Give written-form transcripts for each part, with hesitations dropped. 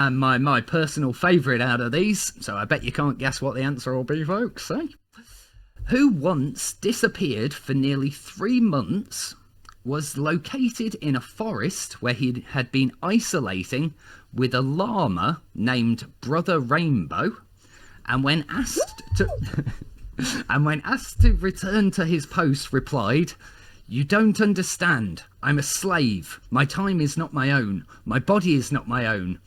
And my personal favourite out of these, so I bet you can't guess what the answer will be, folks. Eh? Who once disappeared for nearly 3 months, was located in a forest where he had been isolating with a llama named Brother Rainbow, and when asked to return to his post, replied, "You don't understand. I'm a slave. My time is not my own. My body is not my own,"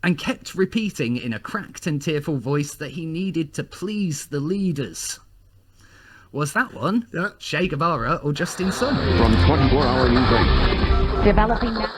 and kept repeating in a cracked and tearful voice that he needed to please the leaders. Was that one Che Guevara or Justin Sun? From 24-hour News 8. Developing now.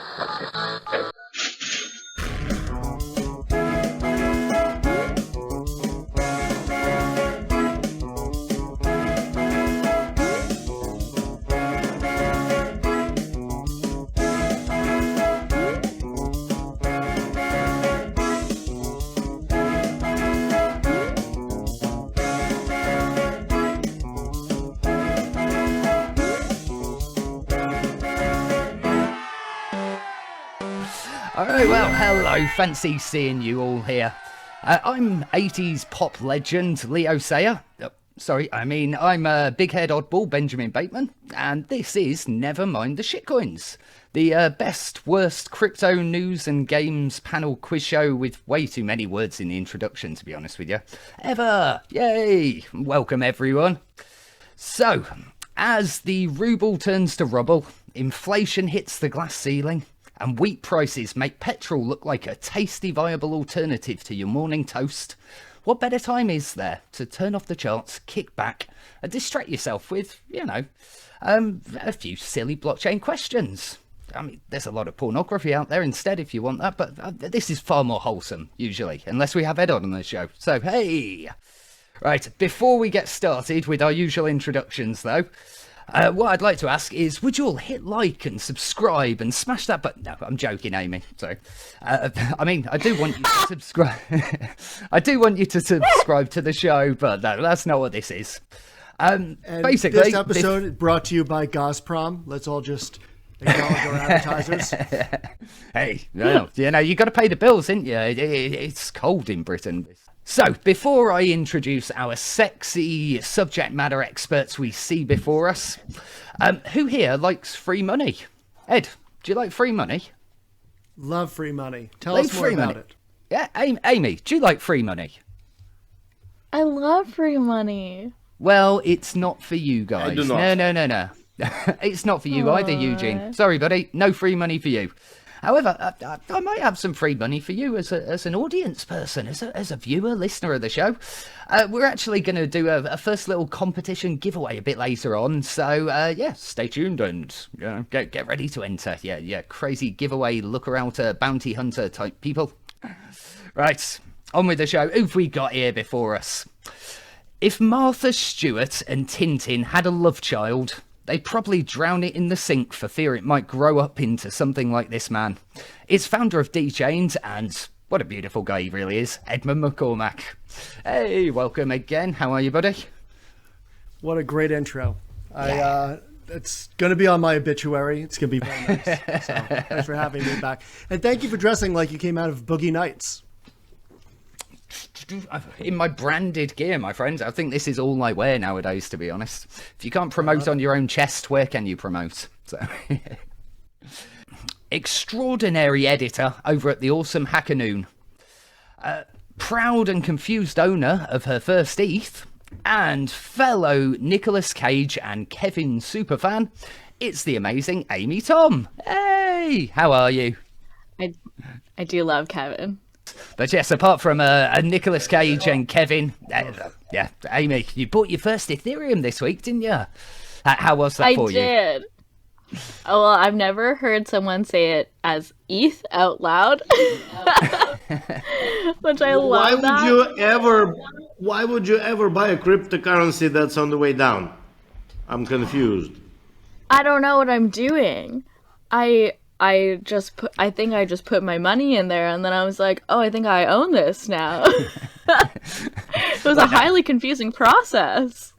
Alright, well, hello, fancy seeing you all here. I'm 80s pop legend Leo Sayer. I'm a big-head oddball Benjamin Bateman, and this is Never Mind the Shitcoins, the best, worst crypto news and games panel quiz show with way too many words in the introduction, to be honest with you, ever. Yay! Welcome, everyone. So, as the ruble turns to rubble, inflation hits the glass ceiling, and wheat prices make petrol look like a tasty, viable alternative to your morning toast, what better time is there to turn off the charts, kick back, and distract yourself with, a few silly blockchain questions? I mean, there's a lot of pornography out there instead if you want that, but this is far more wholesome, usually, unless we have Ed on the show. So, hey! Right, before we get started with our usual introductions, though, what I'd like to ask is, would you all hit like and subscribe and smash that button? No, I'm joking, Amy. Sorry. I do want you to subscribe. I do want you to subscribe to the show, but no, that's not what this is. Basically, this episode brought to you by Gazprom. Let's all just acknowledge our advertisers. Hey, you got to pay the bills, ain't you? It's cold in Britain. So, before I introduce our sexy subject matter experts we see before us, who here likes free money? Ed, do you like free money? Love free money. Tell us more about it. Yeah, Amy, do you like free money? I love free money. Well, it's not for you guys. I do not. No. It's not for you either, Eugene. Sorry, buddy. No free money for you. However, I might have some free money for you as an audience person, as a viewer, listener of the show. We're actually going to do a first little competition giveaway a bit later on. So, stay tuned and get ready to enter. Yeah, crazy giveaway, looker-outer, bounty hunter type people. Right, on with the show. Who've we got here before us? If Martha Stewart and Tintin had a love child, they'd probably drown it in the sink for fear it might grow up into something like this man. It's founder of D-Chains, and what a beautiful guy he really is, Edmund McCormack. Hey, welcome again. How are you, buddy? What a great intro. Yeah. It's going to be on my obituary. It's going to be very nice. So thanks for having me back. And thank you for dressing like you came out of Boogie Nights. In my branded gear, my friends. I think this is all I wear nowadays, to be honest. If you can't promote on your own chest, where can you promote? So, extraordinary editor over at the Awesome Hackanoon. Proud and confused owner of her first ETH, and fellow Nicolas Cage and Kevin superfan, it's the amazing Amy Tom. Hey, how are you? I do love Kevin. But yes, apart from Nicolas Cage and Kevin, Amy, you bought your first Ethereum this week, didn't you? How was that for you? I did. Oh, well, I've never heard someone say it as ETH out loud, which I love. Why would you ever buy a cryptocurrency that's on the way down? I'm confused. I don't know what I'm doing. I think I just put my money in there, and then I was like, oh, I think I own this now. It was a highly confusing process.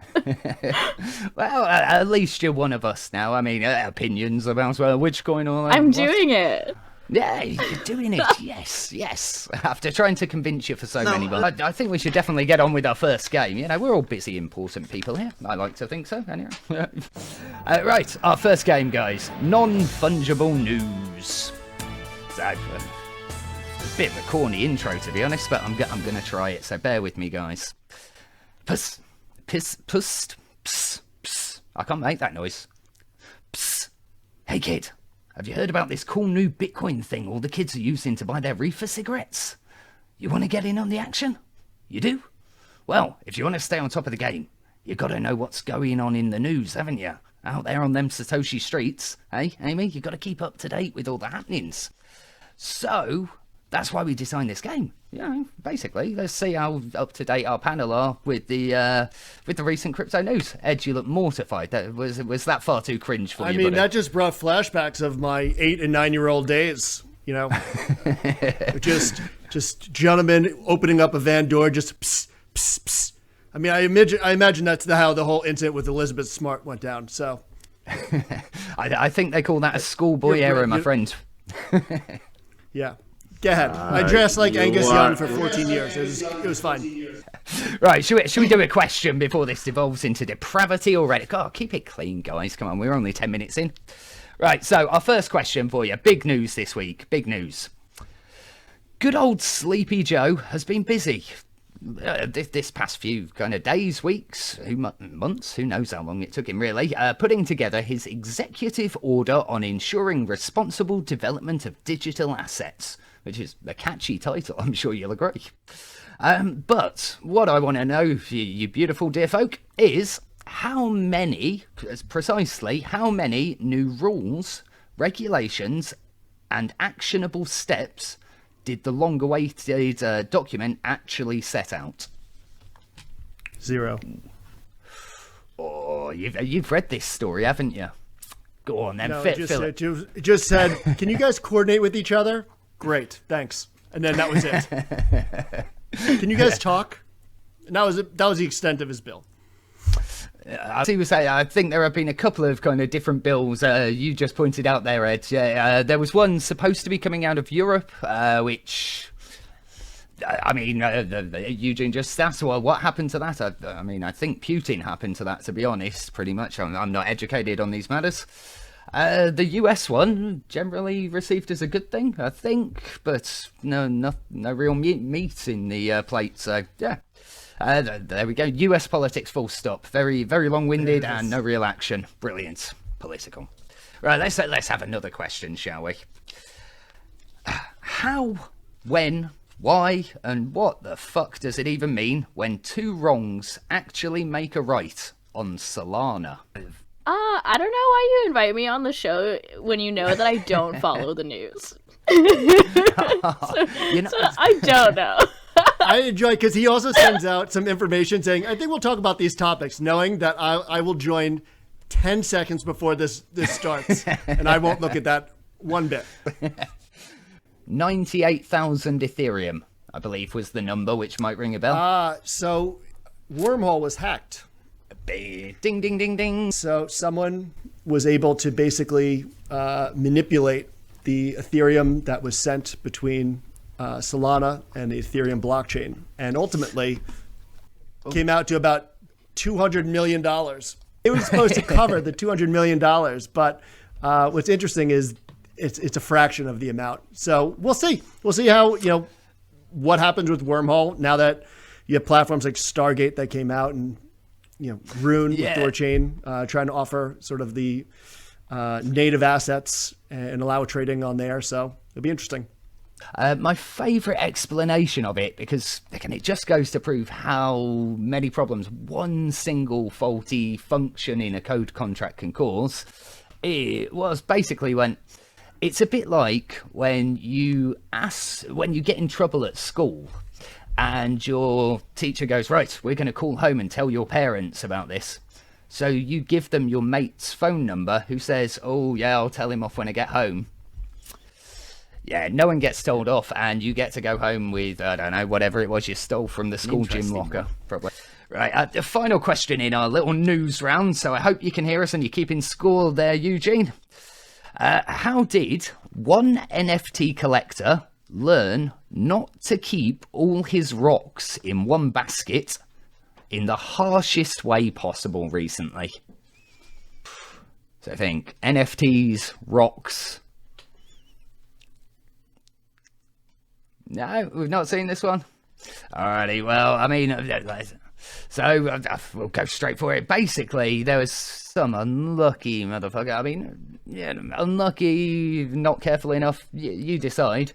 Well, at least you're one of us now. I mean, opinions about which coin or I'm doing it. Yeah, you're doing it. Yes. After trying to convince you for so many months, I think we should definitely get on with our first game. You know, we're all busy, important people here. I like to think so, anyway. Right, our first game, guys. Non-Fungible News. So, a bit of a corny intro, to be honest, but I'm going to try it, so bear with me, guys. Puss. I can't make that noise. Psst. Hey, kid. Have you heard about this cool new Bitcoin thing all the kids are using to buy their reefer cigarettes? You want to get in on the action? You do? Well, if you want to stay on top of the game, you got to know what's going on in the news, haven't you? Out there on them Satoshi streets, hey, Amy? You got to keep up to date with all the happenings. So, that's why we designed this game. You know, basically, let's see how up to date our panel are with the recent crypto news. Ed, you look mortified. Was that far too cringe for you? I mean, buddy? that just brought flashbacks of my 8 and 9-year-old days. You know, just gentlemen opening up a van door, just psst, psst, psst. I mean, I imagine that's how the whole incident with Elizabeth Smart went down. So, I think they call that a schoolboy error, my friend. Yeah. Go ahead. I dressed like Angus Young for 14 years. It was fine. Right, should we do a question before this devolves into depravity already? God, keep it clean, guys. Come on, we're only 10 minutes in. Right, so our first question for you. Big news this week. Big news. Good old Sleepy Joe has been busy. This past few kind of days, weeks, months, who knows how long it took him really, putting together his executive order on ensuring responsible development of digital assets, which is a catchy title, I'm sure you'll agree. But what I want to know, you beautiful dear folk, is precisely how many new rules, regulations, and actionable steps did the long-awaited document actually set out? 0. Oh, you've read this story, haven't you? Go on then, No, fill it it. just said, can you guys coordinate with each other? Great, thanks. And then that was it. Can you guys talk? And that was the extent of his bill. I see. I think there have been a couple of kind of different bills. You just pointed out there, Ed. There was one supposed to be coming out of Europe, which, I mean, Eugene just asked, well, what happened to that? I mean, I think Putin happened to that, to be honest, pretty much. I'm not educated on these matters. The US one generally received as a good thing, I think, but no real meat in the plate. So yeah, there we go. US politics, full stop. Very, very long-winded and no real action. Brilliant, political. Right, let's have another question, shall we? How, when, why, and what the fuck does it even mean when two wrongs actually make a right on Solana? I don't know why you invite me on the show when you know that I don't follow the news. I don't know. I enjoy because he also sends out some information saying, I think we'll talk about these topics, knowing that I will join 10 seconds before this starts, and I won't look at that one bit. 98,000 Ethereum, I believe, was the number, which might ring a bell. So Wormhole was hacked. Ding, ding, ding, ding. So someone was able to basically manipulate the Ethereum that was sent between Solana and the Ethereum blockchain, and ultimately came out to about $200 million. It was supposed to cover the $200 million, but what's interesting is it's a fraction of the amount. So we'll see. We'll see how, what happens with Wormhole now that you have platforms like Stargate that came out and, Rune with Thorchain trying to offer sort of the native assets and allow trading on there. So it'll be interesting. My favourite explanation of it, because again, it just goes to prove how many problems one single faulty function in a code contract can cause, it was basically when it's a bit like when you get in trouble at school and your teacher goes, right, we're going to call home and tell your parents about this. So you give them your mate's phone number who says, oh yeah, I'll tell him off when I get home. Yeah, no one gets told off, and you get to go home with, I don't know, whatever it was you stole from the school gym locker. Probably. Right, the final question in our little news round, so I hope you can hear us and you're keeping score there, Eugene. How did one NFT collector learn not to keep all his rocks in one basket in the harshest way possible recently? So think NFTs, rocks. No, we've not seen this one. Alrighty, well, I mean, so we'll go straight for it. Basically, there was some unlucky motherfucker. I mean, yeah, unlucky, not careful enough. You decide.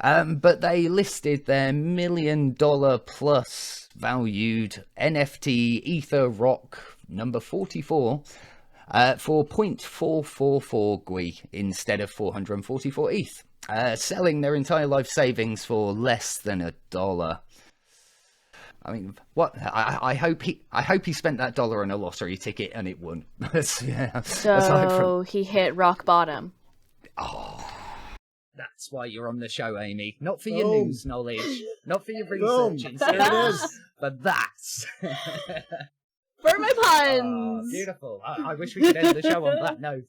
But they listed their $1 million plus valued NFT Ether Rock number 44 for 0.444 GUI instead of 444 ETH. Selling their entire life savings for less than $1. I mean, what? I hope he spent that dollar on a lottery ticket and it won. So he hit rock bottom. Oh, that's why you're on the show, Amy. Not for your news knowledge, not for your research, but that's. For my puns. Oh, beautiful. I wish we could end the show on that note.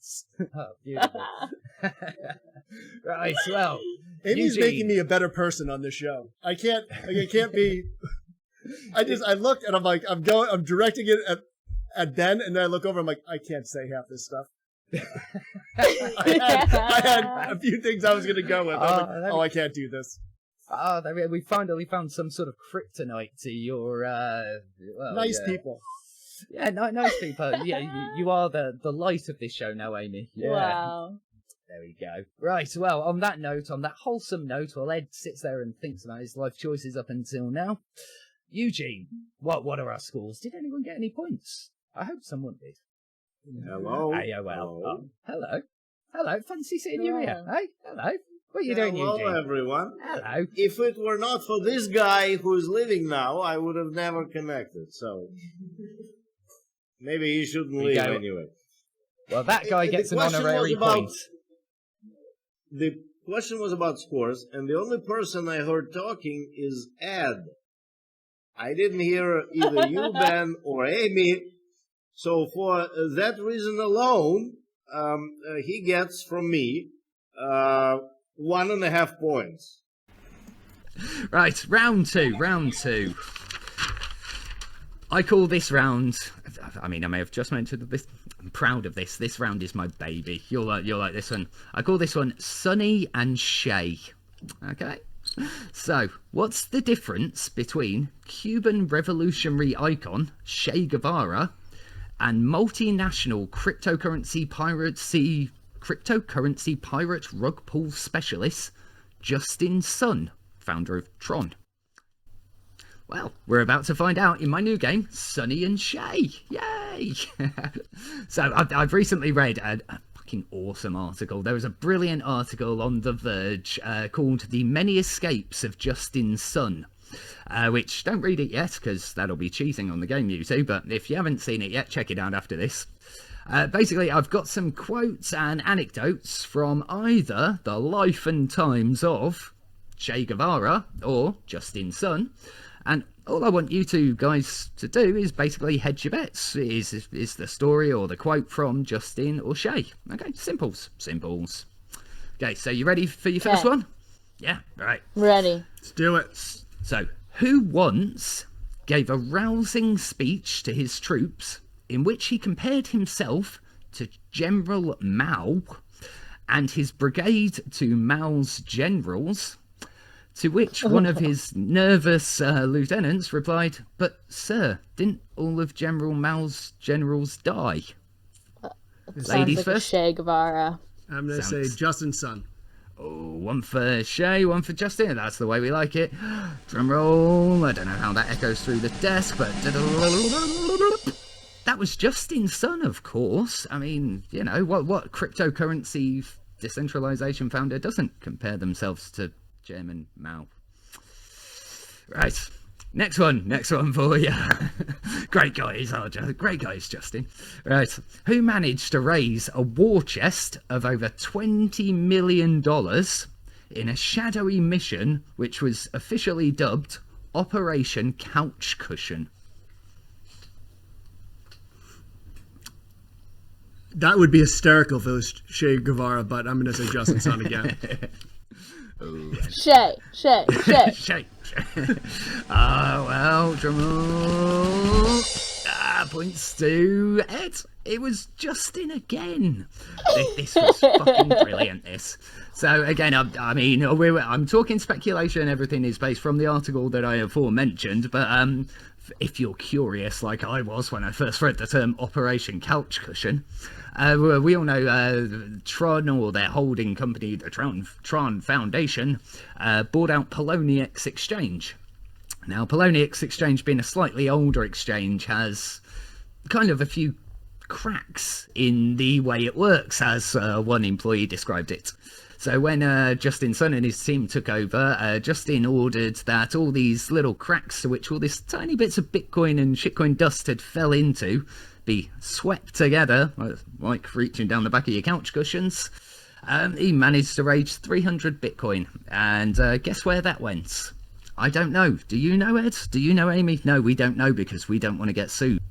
Oh, beautiful. Right, well, Amy's Eugene. making me a better person on this show. I can't be. I look and I'm like, I'm directing it at Ben, and then I look over, I'm like, I can't say half this stuff. I had a few things I was going to go with. I was like, I can't do this. Oh, we finally found some sort of kryptonite to your Nice people. Yeah, nice people. Yeah, you are the light of this show now, Amy. Yeah. Wow. There we go. Right, well, on that note, on that wholesome note, while Ed sits there and thinks about his life choices up until now, Eugene, what are our scores? Did anyone get any points? I hope someone did. Hello. Hello. Hello. Fancy seeing you here. Hey, hello. What are you doing, Eugene? Hello, everyone. Hello. If it were not for this guy who's living now, I would have never connected. So maybe he shouldn't leave anyway. Well, that guy gets an honorary point. The question was about scores, and the only person I heard talking is Ed. I didn't hear either you, Ben, or Amy. So for that reason alone, he gets from me 1.5 points. Right, round two. I call this round, I mean, I may have just mentioned this, I'm proud of this. This round is my baby. You'll like this one. I call this one Sonny and Shay. Okay? So, what's the difference between Cuban revolutionary icon Che Guevara and multinational cryptocurrency pirate rug pull specialist Justin Sun, founder of Tron? Well, we're about to find out in my new game, Sonny and Shay. Yay! So I've recently read a fucking awesome article. There was a brilliant article on The Verge called The Many Escapes of Justin Sun, which, don't read it yet, because that'll be cheating on the game, you two, but if you haven't seen it yet, check it out after this. Basically, I've got some quotes and anecdotes from either the life and times of Che Guevara or Justin Sun, and all I want you two guys to do is basically hedge your bets. Is the story or the quote from Justin or Shay? Okay, simples. Okay, so you ready for your first one? Yeah, right. Ready. Let's do it. So, who once gave a rousing speech to his troops in which he compared himself to General Mao and his brigade to Mao's generals? To which one of his nervous lieutenants replied, "But, sir, didn't all of General Mao's generals die?" Ladies like first. Che Guevara. I'm going to say Justin Sun. Oh, one for Shay, one for Justin. That's the way we like it. Drum roll. I don't know how that echoes through the desk, but that was Justin Sun, of course. I mean, you know, what cryptocurrency decentralization founder doesn't compare themselves to Chairman Mao? Right, next one for you. Great guys, Justin. Right, who managed to raise a war chest of over $20 million in a shadowy mission which was officially dubbed Operation Couch Cushion? That would be hysterical if it was Che Guevara, but I'm going to say Justin Sun again. Shay. Shake. Well, drumroll. Points to Ed. It was Justin again. This was fucking brilliant, this. So, again, I'm talking speculation. Everything is based from the article that I aforementioned, but if you're curious, like I was when I first read the term Operation Couch Cushion, we all know Tron, or their holding company, the Tron Foundation, bought out Poloniex Exchange. Now, Poloniex Exchange, being a slightly older exchange, has kind of a few cracks in the way it works, as one employee described it. So when Justin Sun and his team took over, Justin ordered that all these little cracks to which all this tiny bits of Bitcoin and shitcoin dust had fell into be swept together, like reaching down the back of your couch cushions. He managed to raise 300 Bitcoin. And guess where that went? I don't know. Do you know, Ed? Do you know, Amy? No, we don't know because we don't want to get sued.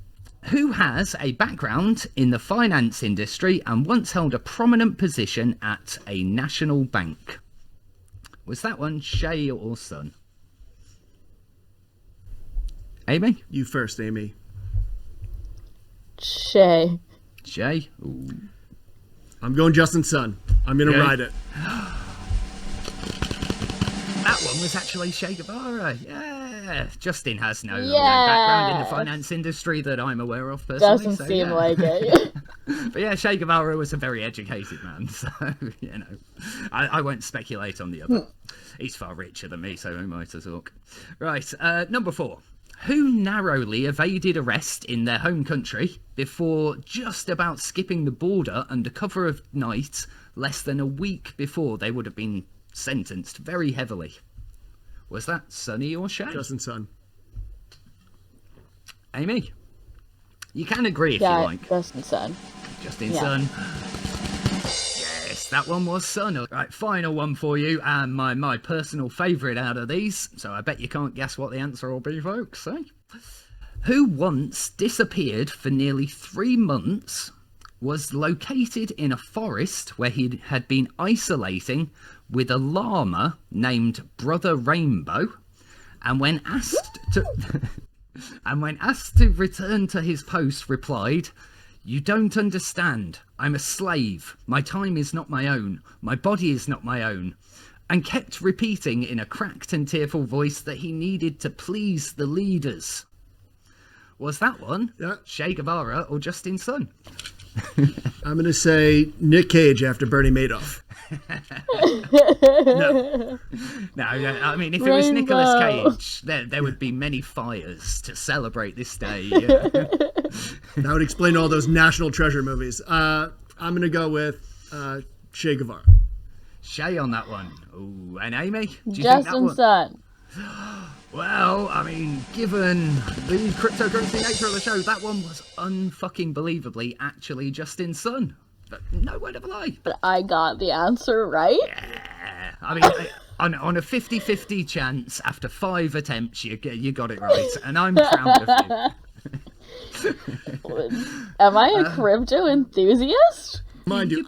Who has a background in the finance industry and once held a prominent position at a national bank? Was that one Shay or Sun? Amy? You first, Amy. Shay. Shay? Ooh. I'm going Justin Sun. I'm going to ride it. That one was actually Che Guevara. Yeah. Justin has no background in the finance industry that I'm aware of personally. Doesn't seem like it. But yeah, Che Guevara was a very educated man, so, I won't speculate on the other. He's far richer than me, so who am I to talk? Right, number 4. Who narrowly evaded arrest in their home country before just about skipping the border under cover of night less than a week before they would have been sentenced very heavily? Was that Sonny or Shay? Justin Sun. Amy? You can agree if you like. Justin Sun. Justin Sun. Yes, that one was Sun. Right, final one for you, and my personal favourite out of these, so I bet you can't guess what the answer will be, folks. Eh? Who once disappeared for nearly 3 months, was located in a forest where he had been isolating with a llama named Brother Rainbow, and when asked to return to his post, replied, "You don't understand. I'm a slave. My time is not my own. My body is not my own," and kept repeating in a cracked and tearful voice that he needed to please the leaders. Was that one Che Guevara or Justin Sun? I'm going to say Nick Cage after Bernie Madoff. No, I mean, if it was Nicolas Cage, there would be many fires to celebrate this day. That would explain all those National Treasure movies. I'm going to go with Che Guevara. Shay on that one. Ooh, and Amy? Do you Justin think that one? Sun. Well, I mean, given the cryptocurrency nature of the show, that one was unfucking believably actually Justin Sun. But no word of a lie. But I got the answer right. Yeah. I mean, on a 50-50 chance, after 5 attempts, you got it right. And I'm proud of you. Am I a crypto enthusiast? Mind you,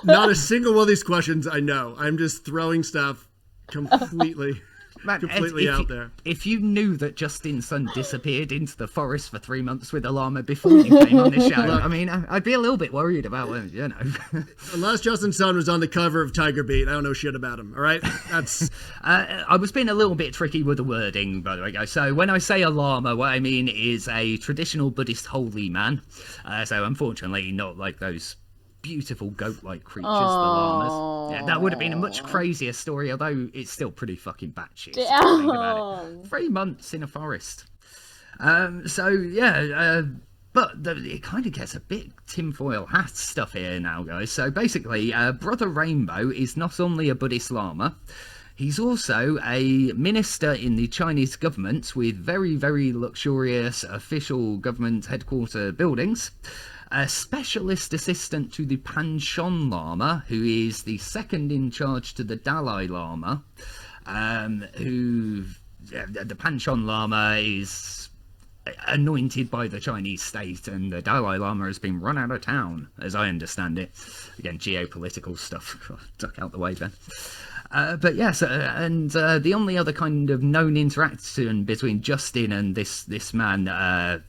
not a single one of these questions I know. I'm just throwing stuff completely... Man, completely Ed, out there. If you knew that Justin Sun disappeared into the forest for 3 months with a llama before you came on the show, I mean, I'd be a little bit worried about him, you know. Unless Justin Sun was on the cover of Tiger Beat, I don't know shit about him, all right? That's... I was being a little bit tricky with the wording, by the way, guys. So when I say a llama, what I mean is a traditional Buddhist holy man. So unfortunately, not like those beautiful goat-like creatures, the llamas. Yeah, that would have been a much crazier story, although it's still pretty fucking batshit. Think about it. 3 months in a forest. So yeah, but it kind of gets a bit tinfoil hat stuff here now, guys. So basically, Brother Rainbow is not only a Buddhist lama, he's also a minister in the Chinese government with very, very luxurious official government headquarter buildings. A specialist assistant to the Panchon Lama, who is the second in charge to the Dalai Lama, the Panchon Lama is anointed by the Chinese state, and the Dalai Lama has been run out of town, as I understand it. Again, geopolitical stuff. Duck out the way, Ben. But yes, and the only other kind of known interaction between Justin and this man, I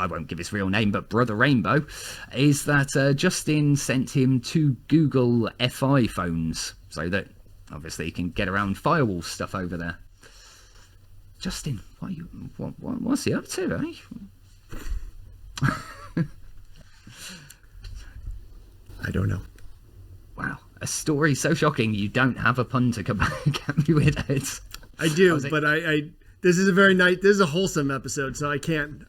won't give his real name, but Brother Rainbow, is that Justin sent him two Google Fi phones, so that obviously he can get around firewall stuff over there. Justin, what's he up to, eh? I don't know. Wow, a story so shocking you don't have a pun to come back at me with it. I do, but I this is a very nice, this is a wholesome episode, so I don't.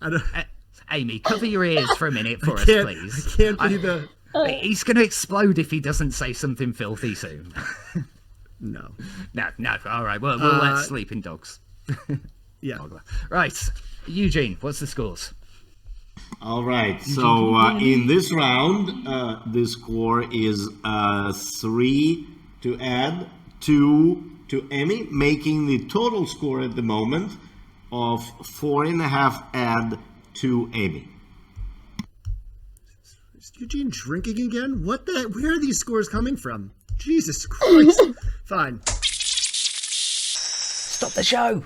Amy, cover your ears for a minute for us, please. I can't be the... He's going to explode if he doesn't say something filthy soon. No. No. All right, well, we'll let sleeping dogs. Yeah. Right, Eugene, what's the scores? All right, so in this round, the score is 3 to Ed, 2 to Emmy, making the total score at the moment of 4.5 Ed to Amy. Is Eugene drinking again? What the? Where are these scores coming from? Jesus Christ. Fine. Stop the show!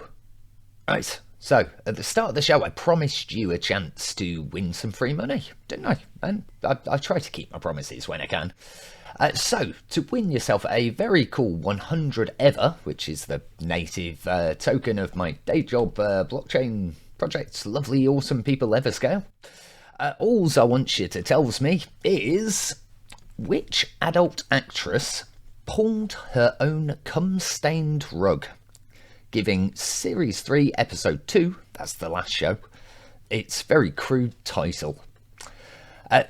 Right, so at the start of the show I promised you a chance to win some free money, didn't I? And I try to keep my promises when I can. So, to win yourself a very cool 100 Ever, which is the native token of my day job blockchain project's lovely, awesome people ever scale, alls I want you to tell me is which adult actress pulled her own cum-stained rug, giving Series 3 Episode 2, that's the last show, its very crude title.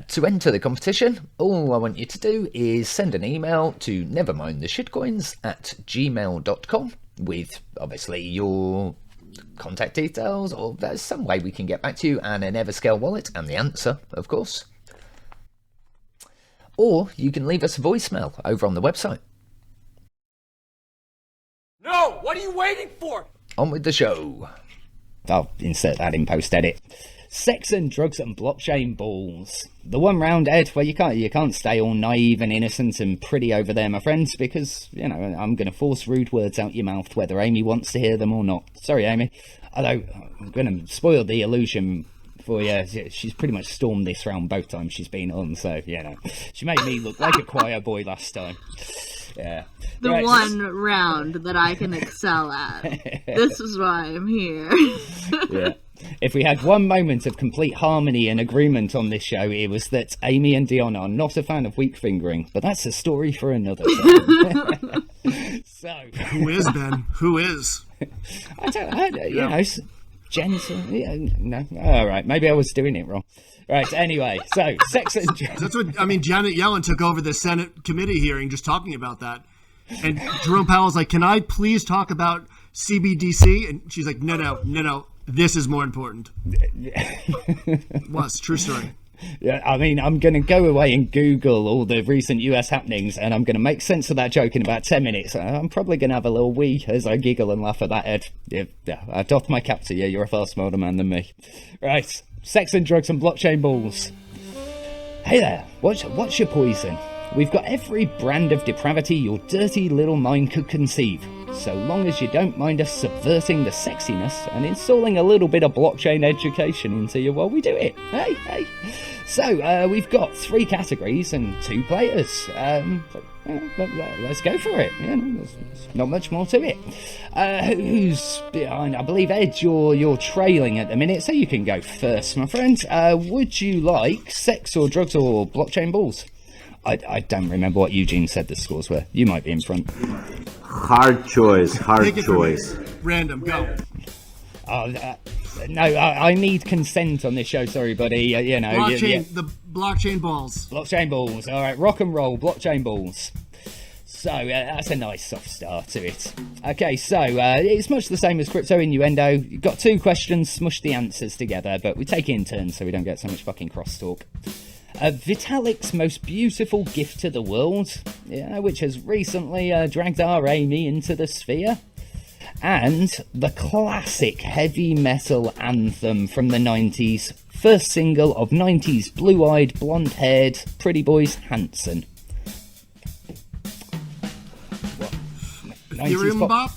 To enter the competition, all I want you to do is send an email to nevermindtheshitcoins@gmail.com with, obviously, your contact details, or there's some way we can get back to you, and an Everscale wallet, and the answer, of course. Or you can leave us a voicemail over on the website. No! What are you waiting for? On with the show. I'll insert that in post-edit. Sex and drugs and blockchain balls. The one round, Ed, where you can't stay all naive and innocent and pretty over there, my friends, because, I'm going to force rude words out your mouth whether Amy wants to hear them or not. Sorry, Amy. Although, I'm going to spoil the illusion for you. She's pretty much stormed this round both times she's been on, so, she made me look like a choir boy last time. Yeah. The Right. one round that I can excel at. This is why I'm here. Yeah. If we had one moment of complete harmony and agreement on this show, it was that Amy and Dion are not a fan of weak fingering, but that's a story for another time. So, Who is, Ben? Who is? gentle. Yeah, no, all right. Maybe I was doing it wrong. Right. Anyway, so sex and drugs. That's what, Janet Yellen took over the Senate committee hearing just talking about that. And Jerome Powell's like, can I please talk about CBDC? And she's like, no. This is more important. Was true story. Yeah, I'm going to go away and Google all the recent US happenings, and I'm going to make sense of that joke in about 10 minutes. I'm probably going to have a little wee as I giggle and laugh at that, Ed. Yeah, I doff my cap to you. You're a far smarter man than me. Right, sex and drugs and blockchain balls. Hey there, what's your poison? We've got every brand of depravity your dirty little mind could conceive, so long as you don't mind us subverting the sexiness and installing a little bit of blockchain education into you while we do it. Hey. So, we've got 3 categories and 2 players. Let's go for it. There's not much more to it. Who's behind? I believe, Ed, you're trailing at the minute, so you can go first, my friend. Would you like sex or drugs or blockchain balls? I don't remember what Eugene said the scores were. You might be in front. Hard choice. Take it from me. Random, go. No, I need consent on this show. Sorry, buddy. Blockchain, the blockchain balls. Blockchain balls. All right, rock and roll. Blockchain balls. So that's a nice soft start to it. Okay, so it's much the same as crypto innuendo. You've got 2 questions, smush the answers together, but we take it in turns so we don't get so much fucking crosstalk. Vitalik's most beautiful gift to the world, which has recently dragged our Amy into the sphere. and the classic heavy metal anthem from the 90s, first single of 90s blue-eyed, blonde-haired pretty boys Hanson. What? 90s Ethereum Bop?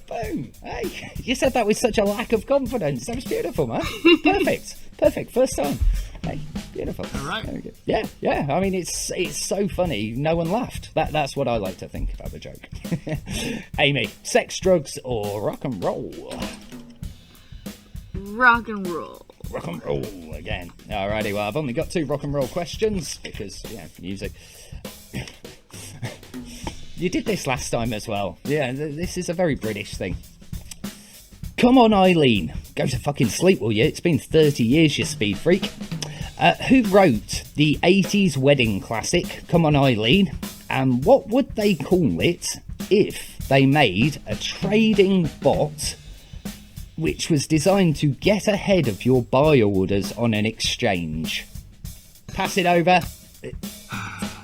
Boom! Hey, you said that with such a lack of confidence. That was beautiful, man. Perfect. First time. Hey, beautiful. All right. Very good. Yeah. I mean, it's so funny. No one laughed. That's what I like to think about the joke. Amy, sex, drugs, or rock and roll? Rock and roll. Rock and roll again. Alrighty. Well, I've only got 2 rock and roll questions because music. You did this last time as well. Yeah, this is a very British thing. Come on, Eileen. Go to fucking sleep, will you? It's been 30 years, you speed freak. Who wrote the 80s wedding classic, Come on, Eileen? And what would they call it if they made a trading bot which was designed to get ahead of your buy orders on an exchange? Pass it over. It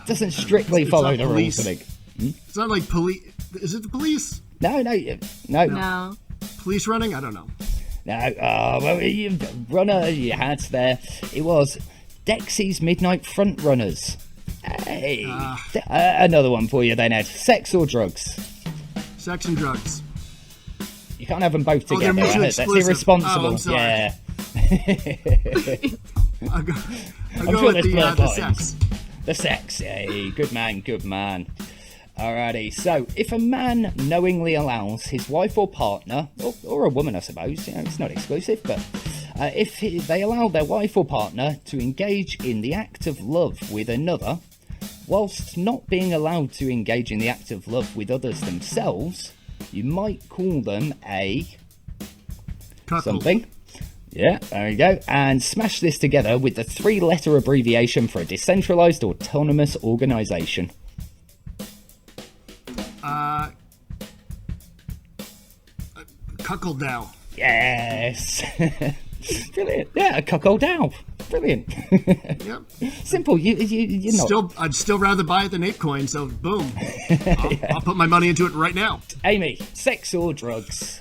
doesn't strictly follow the rules, I think. It's not like police. Is it the police? No. No. Police running? I don't know. No, well, you runner, you had there. It was Dexy's Midnight Front Runners. Hey, another one for you then, Ed. Sex or drugs? Sex and drugs. You can't have them both they're together. mutually That's exclusive. irresponsible. Oh, I'm sorry. Yeah. I'll go sure with there's blurred the lines. sex. The sex. Hey, good man. Alrighty, so if a man knowingly allows his wife or partner, or a woman I suppose, it's not exclusive, but if they allow their wife or partner to engage in the act of love with another, whilst not being allowed to engage in the act of love with others themselves, you might call them a... Cuckold. something. Yeah, there you go. And smash this together with the 3-letter abbreviation for a decentralized autonomous organization. Cuckold now. Yes. Brilliant. Yeah, a cuckold down. Brilliant. Yep. Simple. You're not. I'd still rather buy it than ApeCoin, so boom. I'll put my money into it right now. Amy, sex or drugs?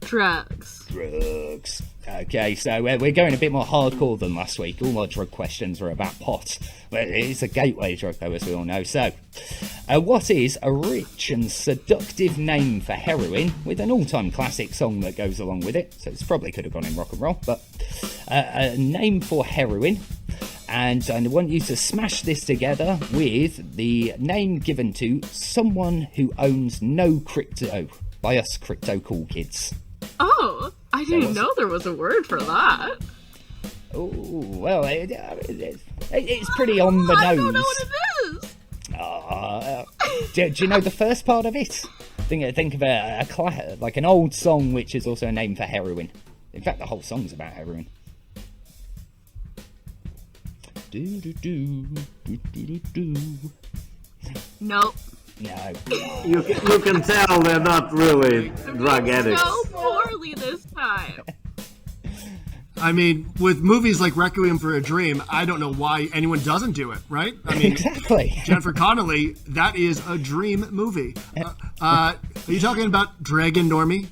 Drugs. Drugs. Okay, so we're going a bit more hardcore than last week. All our drug questions are about pot. But it's a gateway drug, though, as we all know. So, what is a rich and seductive name for heroin with an all-time classic song that goes along with it? So, this probably could have gone in rock and roll, but a name for heroin. And I want you to smash this together with the name given to someone who owns no crypto by us crypto cool kids. Oh, I didn't know there was a word for that. Oh, well, it's pretty on the nose. I don't know what it is. Do you know the first part of it? Think of like an old song which is also a name for heroin. In fact, the whole song's about heroin. Do do do do do do. Nope. No. You can tell they're not really drug addicts. So poorly this time. I mean, with movies like Requiem for a Dream, I don't know why anyone doesn't do it, right? I mean, Exactly. Jennifer Connelly, that is a dream movie. Are you talking about Dragon Normie?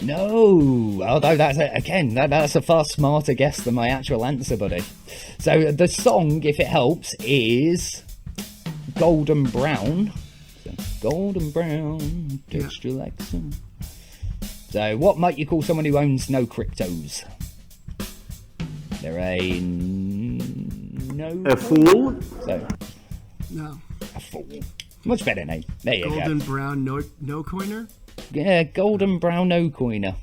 No, although that's a far smarter guess than my actual answer, buddy. So the song, if it helps, is Golden Brown. So, Golden Brown, texture like sun. So what might you call someone who owns no cryptos? They're A fool? So, No. a fool. Much better name. There you Golden go. Brown no coiner? Yeah, Golden Brown no coiner.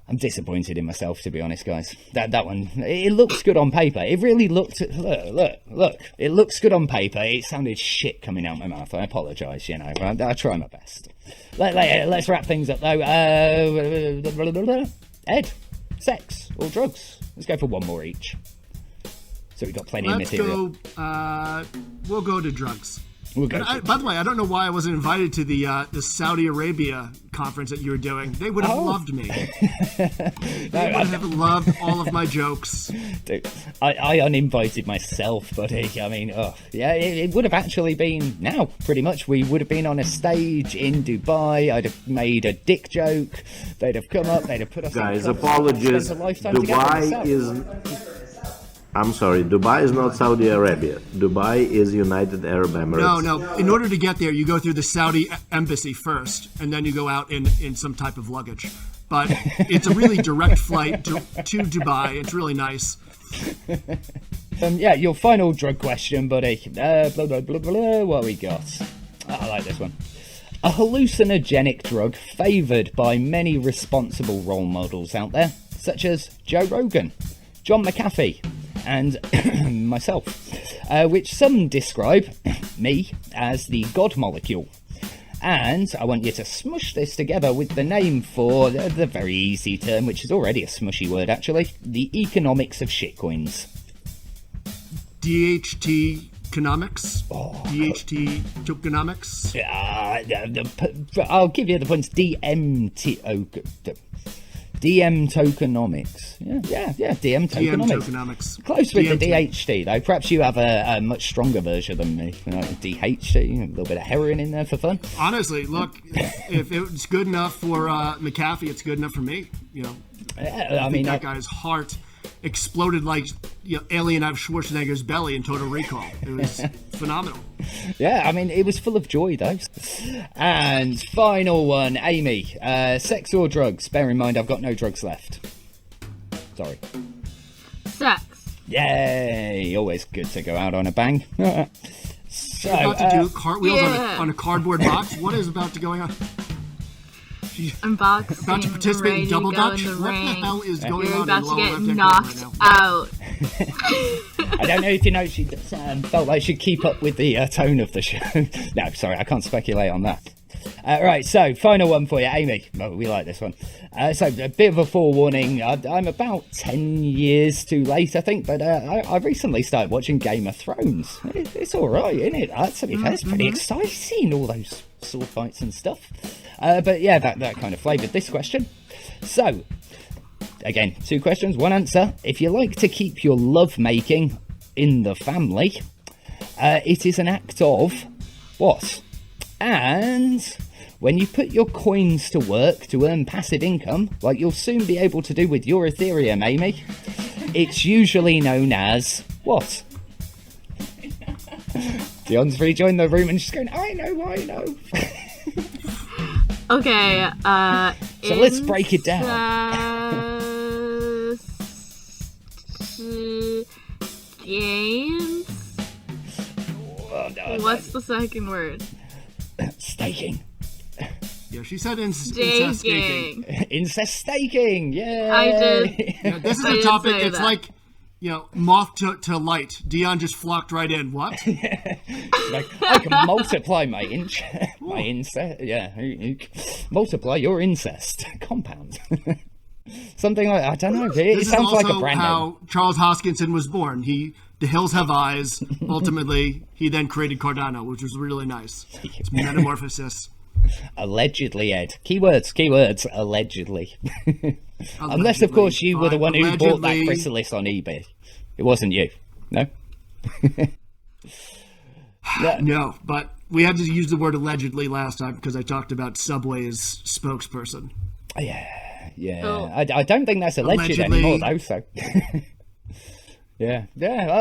I'm disappointed in myself, to be honest, guys. That one, it looks good on paper. It really looked. Look. It looks good on paper. It sounded shit coming out my mouth. I apologise. I try my best. Let's wrap things up though. Ed, sex or drugs? Let's go for one more each. So we've got plenty of Let's material. go, we'll go to drugs. We'll go. By the way, I don't know why I wasn't invited to the Saudi Arabia conference that you were doing. They would have loved me. They would have loved all of my jokes. Dude, I uninvited myself, buddy. I mean, it would have actually been now, pretty much. We would have been on a stage in Dubai. I'd have made a dick joke. They'd have come up. They'd have put us. Guys, in apologies. Dubai is. I'm sorry, Dubai is not Saudi Arabia. Dubai is United Arab Emirates. No. In order to get there, you go through the Saudi embassy first, and then you go out in some type of luggage. But it's a really direct flight to Dubai. It's really nice. Your final drug question, buddy. Blah, blah, blah, blah, what we got? I like this one. A hallucinogenic drug favoured by many responsible role models out there, such as Joe Rogan, John McAfee, and myself, which some describe me as the God molecule. And I want you to smush this together with the name for the very easy term, which is already a smushy word actually, the economics of shitcoins. DHT economics? DHT tokenomics? I'll give you the points. DM tokenomics. Yeah, DM tokenomics. Close with the DHT, though. Perhaps you have a much stronger version than me. DHT, a little bit of heroin in there for fun. Honestly, look, if it's good enough for McAfee, it's good enough for me. I mean, that guy's heart exploded like alien out of Schwarzenegger's belly in Total Recall. It was phenomenal. Yeah, I mean, it was full of joy, though. And final one, Amy. Sex or drugs? Bear in mind, I've got no drugs left. Sorry. Sex. Yay! Always good to go out on a bang. So, you're about to do cartwheels on a cardboard box? What is about to going on? About to participate in double dutch? What the hell is going on? You're about to get knocked out. I don't know if you know, she felt like she'd keep up with the tone of the show. No, sorry, I can't speculate on that. Right, so final one for you, Amy. Oh, we like this one. So a bit of a forewarning. I'm about 10 years too late, I think, but I recently started watching Game of Thrones. It's all right, isn't it? To be fair, it's pretty exciting, all those sword fights and stuff. But yeah, that kind of flavoured this question. So, again, 2 questions, 1 answer. If you like to keep your love-making in the family, it is an act of what? And when you put your coins to work to earn passive income, like you'll soon be able to do with your Ethereum, Amy, it's usually known as what? Dion's rejoined the room and she's going, I know. Okay, so let's break it down. Games? What's the second word? Staking. Yeah, she said incest staking. Incest staking, yeah. I did. Yeah, this is a topic. It's like, moth to light. Dion just flocked right in. What? Like, I can multiply my incest. Yeah, multiply your incest compound. Something like, I don't know. It sounds like a brand name. This is also how Charles Hoskinson was born. The hills have eyes. Ultimately, he then created Cardano, which was really nice. It's metamorphosis. Allegedly, Ed. Keywords, allegedly. Unless, of course, you were the one who bought that chrysalis on eBay. It wasn't you, no? No, but we had to use the word allegedly last time because I talked about Subway's spokesperson. Yeah. Oh. I don't think that's alleged anymore, though, so... Yeah,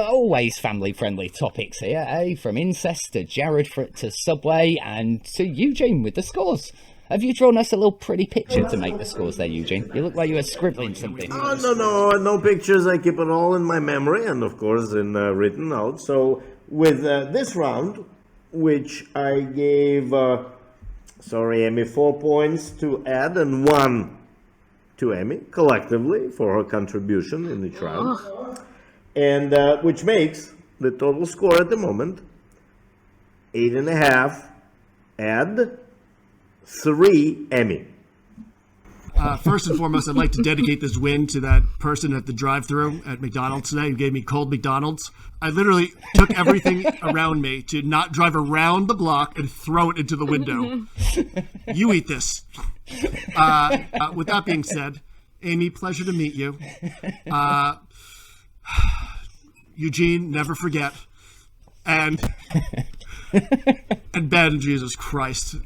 always family-friendly topics here, eh? From incest to Jared to Subway and to Eugene with the scores. Have you drawn us a little pretty picture to make the scores there, Eugene? You look like you were scribbling something. Oh, no pictures. I keep it all in my memory and, of course, in written out. So with this round, which I gave, Amy, 4 points to Ed and 1 to Amy, collectively, for her contribution in each round. And which makes the total score at the moment 8.5 Ed, 3 Emmy. First and foremost, I'd like to dedicate this win to that person at the drive-thru at McDonald's today who gave me cold McDonald's. I literally took everything around me to not drive around the block and throw it into the window. You eat this. With that being said, Amy, pleasure to meet you. Eugene, never forget. And Ben, Jesus Christ.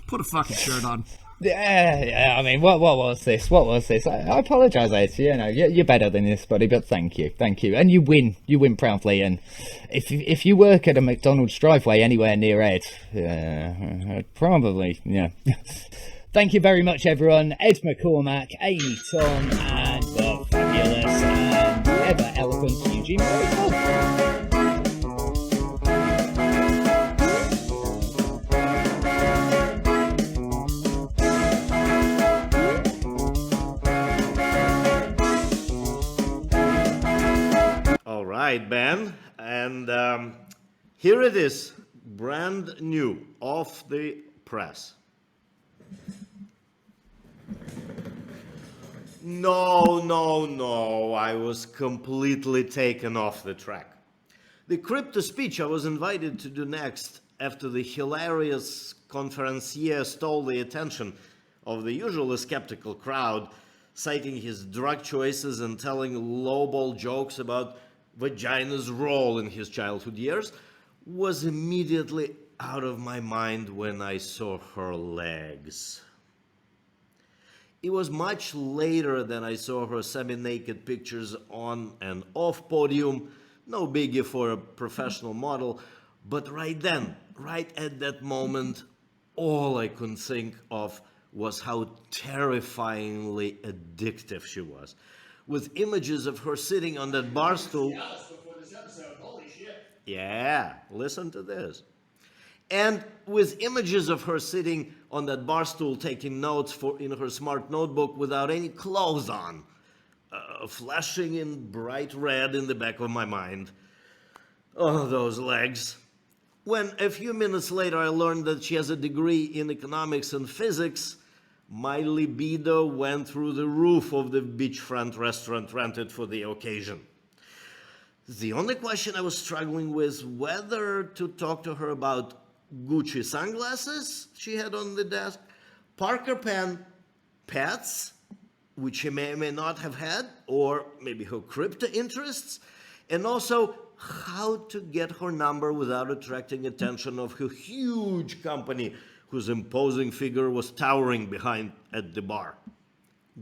Put a fucking shirt on. Yeah. I mean, what was this? What was this? I apologise, Ed. You know, you're better than this, buddy. But thank you, and you win proudly. And if you work at a McDonald's driveway anywhere near Ed, probably, yeah. Thank you very much, everyone. Ed McCormack, Amy Tom, and the fabulous and ever eloquent Eugene Royce. Right, Ben, and here it is, brand new, off the press. No, I was completely taken off the track. The crypto speech I was invited to do next after the hilarious conferencier stole the attention of the usually skeptical crowd, citing his drug choices and telling lowball jokes about vagina's role in his childhood years, was immediately out of my mind when I saw her legs. It was much later than I saw her semi-naked pictures on and off podium, no biggie for a professional model, but right then, right at that moment, all I could think of was how terrifyingly addictive she was. With images of her sitting on that bar stool. Yeah, listen to this. And with images of her sitting on that bar stool taking notes in her smart notebook without any clothes on, flashing in bright red in the back of my mind. Oh, those legs. When a few minutes later I learned that she has a degree in economics and physics, my libido went through the roof of the beachfront restaurant rented for the occasion. The only question I was struggling with whether to talk to her about Gucci sunglasses she had on the desk, Parker pen, pets, which she may or may not have had, or maybe her crypto interests, and also how to get her number without attracting attention of her huge company whose imposing figure was towering behind at the bar.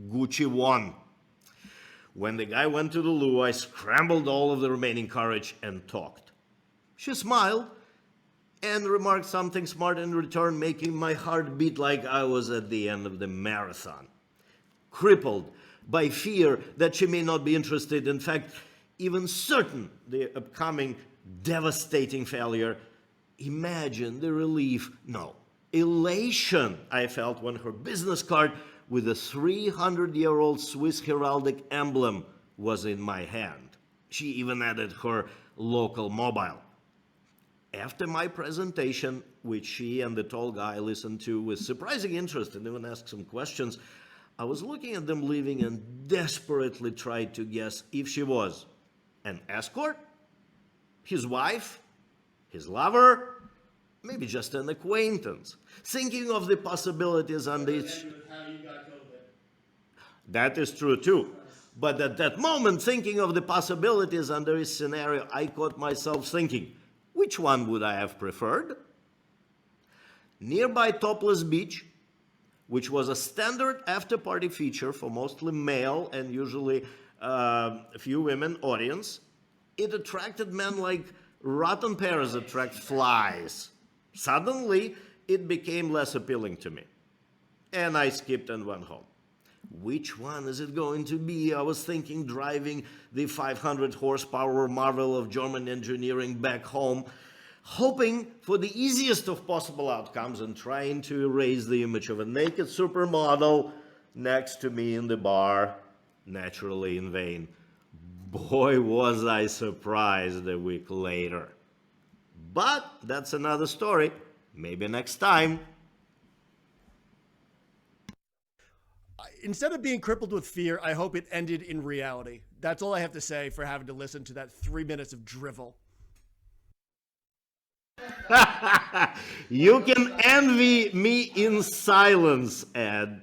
Gucci won. When the guy went to the loo, I scrambled all of the remaining courage and talked. She smiled and remarked something smart in return, making my heart beat like I was at the end of the marathon. Crippled by fear that she may not be interested, in fact, even certain the upcoming devastating failure, imagine the relief, no, elation I felt when her business card with a 300-year-old Swiss heraldic emblem was in my hand. She even added her local mobile. After my presentation, which she and the tall guy listened to with surprising interest and even asked some questions, I was looking at them leaving and desperately tried to guess if she was an escort, his wife, his lover, maybe just an acquaintance, thinking of the possibilities on this. That is true too. But at that moment, thinking of the possibilities under this scenario, I caught myself thinking, which one would I have preferred? Nearby Topless Beach, which was a standard after-party feature for mostly male and usually a few women audience, it attracted men like rotten pears attract flies. Suddenly, it became less appealing to me. And I skipped and went home. Which one is it going to be? I was thinking driving the 500 horsepower marvel of German engineering back home, hoping for the easiest of possible outcomes and trying to erase the image of a naked supermodel next to me in the bar, naturally in vain. Boy, was I surprised a week later. But that's another story. Maybe next time. instead of being crippled with fear, I hope it ended in reality. That's all I have to say for having to listen to that 3 minutes of drivel. You can envy me in silence, Ed.